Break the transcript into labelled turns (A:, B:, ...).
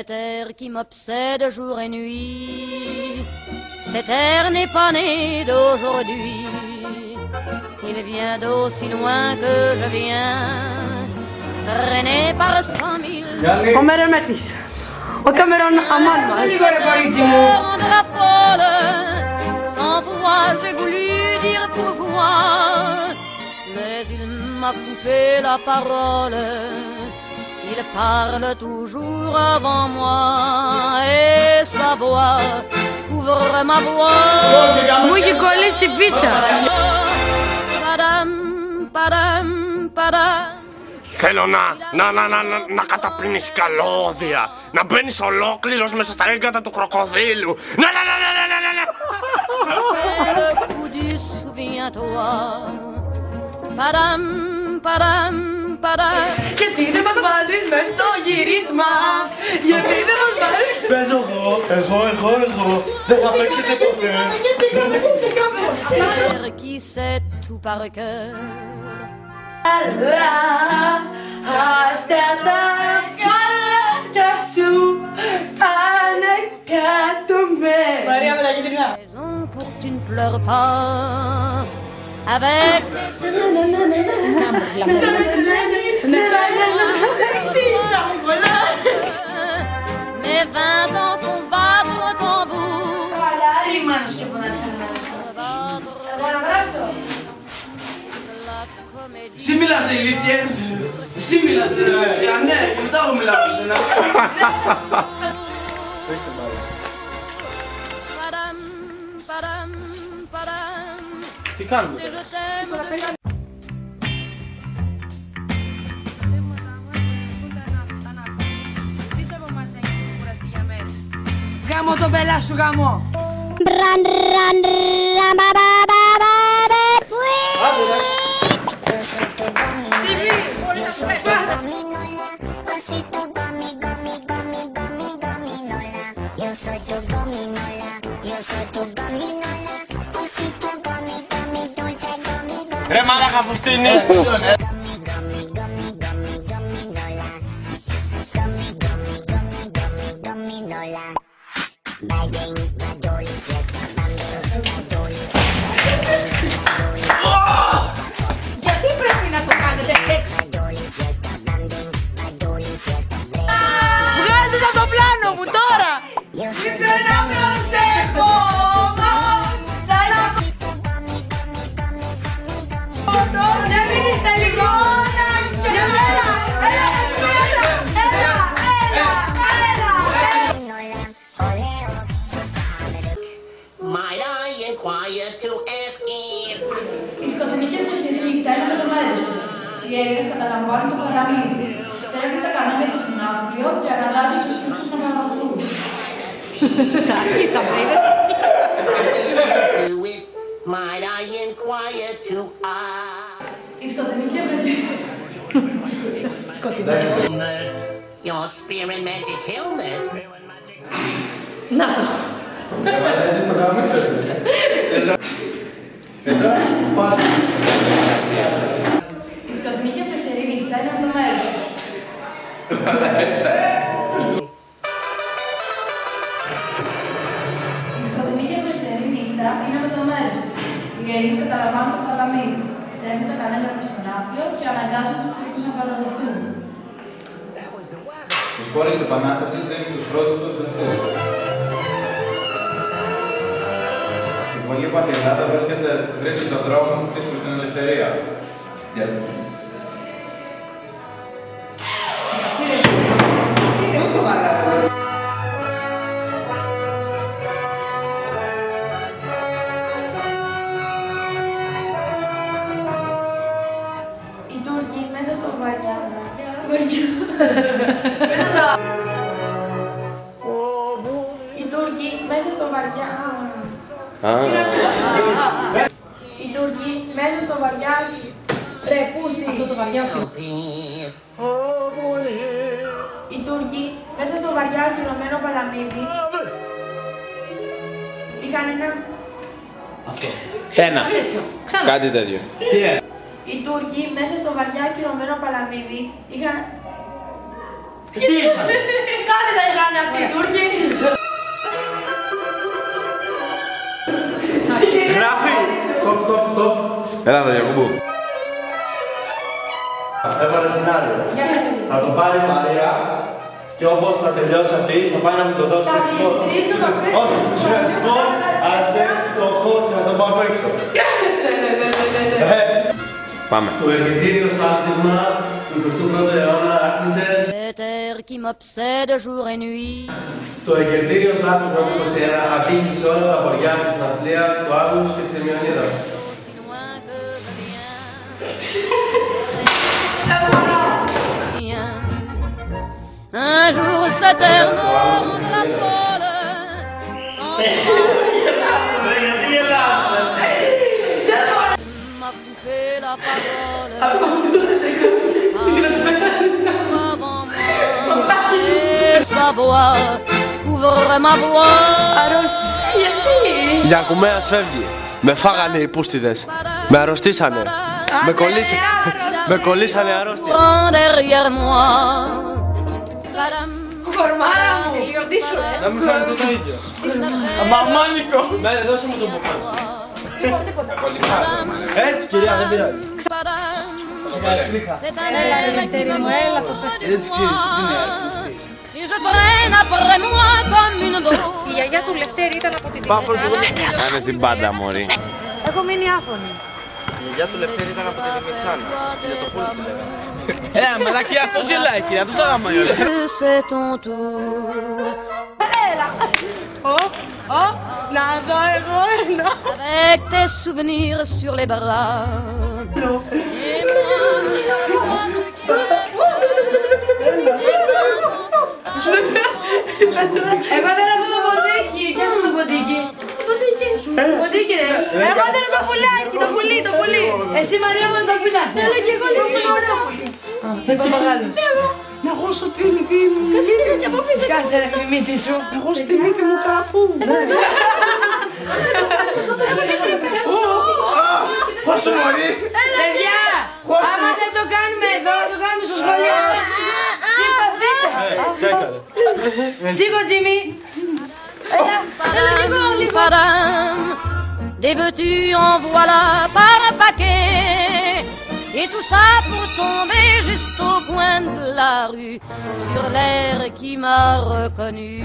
A: Cet air qui m'obsède jour et nuit, cet air n'est pas né d'aujourd'hui. Il vient d'aussi loin que je viens, traîné par 100 000.
B: Ο Μερεμέτης, ο Καμερών αμάν μας.
A: Sans voix, j'ai voulu dire pourquoi, mais il m'a coupé la parole. Il parle toujours avant moi et sa voix couvre ma voix.
B: Μου έχει κολλήσει πίτσα.
A: Padam, padam, padam.
C: Θέλω να καταπίνεις καλώδια, να μπαίνεις ολόκληρος μέσα στα έγκατα του κροκοδίλου. Να.
A: Le coup du souviens-toi. Padam, padam, padam.
B: Γιατί δεν μας βάζεις μες στο γύρισμα, γιατί δεν μας βάζεις.
D: Παίζω εγώ, δεν θα παίξετε ποτέ.
A: Qui sait tout par cœur.
B: Αλλά άστα τα καλάκια σου πάνε κάτω με. Μαρία με τα κίτρινα.
A: Raison pour que tu ne pleures pas. Avec mes 20 ans font battre au tambour.
B: Ρίμανος και φωνάς χαζά.
D: Εσύ μιλάς ηλίθιε, εσύ μιλάς ηλίθια, ναι, και μετά εγώ μιλάω σε σένα.
A: Padam, padam, padam.
D: Τι κάνουμε
A: Et je t'aime de
B: Γάμο τον πελά σου γάμο.
C: Ρε μαλάκα φουστίνη.
E: Γιατί πρέπει να το κάνετε σεξ?
B: Βγάλτε από το πλάνο μου τώρα. Ήρθε να προσέχω όμως θα να δεν μείνετε λίγο.
F: Might I inquire to ask if
E: Η σκοτεινή και τυχερή νύχτα είναι με το μέρος του. Οι Έλληνες καταλαμβάνουν το παραμύθι. Στρέφουν τα κανάλια προς την άφλιο και αναγκάζουν τους φίλους να παραδοθούν.
F: might I inquire to ask
E: Η σκοτεινή και
F: your spirit magic helmet?
E: Να το.
G: Έτσι το κάνουμε, ξέρεις. Μετά, πάλι.
E: Η σκοτεινή και τυχερή νύχτα είναι με το μέρος τους. Η σκοτεινή και τυχερή νύχτα είναι με το μέρος τους. Οι Έλληνες καταλαμβάνουν το παλαμίδι. Στρέφουν τα κανάλια προς τον άφλιο και αναγκάζουν τους φίλους να παραδοθούν.
G: Οι σπόροι της Επανάστασης δίνουν τους πρώτους στους γνωστούς. Η πολύ παθή Ελλάδα βρίσκει τον δρόμο της προς την ελευθερία. Δώσ' το παράδειγμα.
B: Οι Τούρκοι μέσα στο βαριά. Οι Τούρκοι μέσα στο βαριά. Οι Τούρκοι μέσα στο βαριά. Ρε πούστη.
E: Αυτό το βαριά όχι.
B: Οι Τούρκοι μέσα στο βαριά χυρωμένο παλαμίδι. Είχαν ένα.
D: Αυτό.
C: Ένα. Κάτι τέτοιο.
B: Οι Τούρκοι μέσα στο βαριά χυρωμένο παλαμίδι είχαν.
D: Τι είχαν?
B: Κάτι θα είχαν αυτοί οι Τούρκοι.
D: Γράφει! Στοπ.
G: Έλα εδώ Γιακούμπου.
D: Έβαλε σενάριο. Θα το πάρει η Μαρία και όπως θα τελειώσει αυτή θα πάει να μου το δώσει. Όχι, ευχαριστώ. Άσε το έχω και να το πάω απ' έξω.
G: Πάμε.
H: Το εργητήριο σάπτισμα του 21ου αιώνα άρχισε.
A: Cet air qui m'obsède jour et nuit.
H: Το εργητήριο σάπτισμα του 21 απήχε σε όλα τα χωριά της Ναυτλίας, του Άγους και της Ερμιονίδας.
A: Si loin que je viens. Un jour cette air la folle sans m'a coupé la parole avant moi et sa voix couvre ma voix.
B: Αρρώστησε, γιατί?
D: Γιακουμέας φεύγει. Με φάγανε οι πούστιδες. Με αρρωστήσανε. Με κολλήσανε αρρώστια.
A: Derrière moi.
B: Κορμάρα μου, λίγο στήσου,
D: Να μην φαίνεται το ίδιο. Μαμάνικο! Ναι, δώσε μου το μπουκάλι. Έτσι κυρία, δεν πειράζει.
A: C'est un air qui me
D: Δεν τις ξέρεις, τι είναι.
A: et je traîne après moi comme une drôle.
E: Η γιαγιά του Λευτέρη ήταν από την
D: Πάμε
E: Τιμιτσάνα.
G: Κάνε την πάντα μωρή.
E: Έχω μείνει άφωνη.
D: Η γιαγιά του Λευτέρη ήταν από την Τιμιτσάνα. Για το πούλι τη λέγαμε. Μαλάκι, αυτός γελάει κύριε, αυτός το γάμαει όλα.
A: C'est ton tour.
B: Έλα. Να δω εγώ ένα.
A: Avec tes souvenirs sur les bras. Et
E: Εγώ θέλω αυτό το ποντίκι. Πιάσε το ποντίκι. Ποντίκι ρε.
B: Εγώ θέλω το πουλάκι, το πουλί.
E: Εσύ Μαρία μου το πουλάς.
B: Θέλω και εγώ το πουλί.
E: Θες το μεγάλο.
B: Να γώσω την για από πίσω.
E: Σκάσε ρε τη μύτη σου.
B: Εγώ στη μύτη μου κάπου.
G: Πόσο μωρή.
E: Παιδιά, άμα δεν το κάνουμε εδώ, το κάνουμε στο σχολείο. Συμπαθείτε.
D: Τσέκαρε.
E: Σήκω Τζίμι.
A: Padam, des vêtus en voilà par un paquet. Et tout ça pour tomber juste au coin de la rue, sur l'air qui m'a reconnu.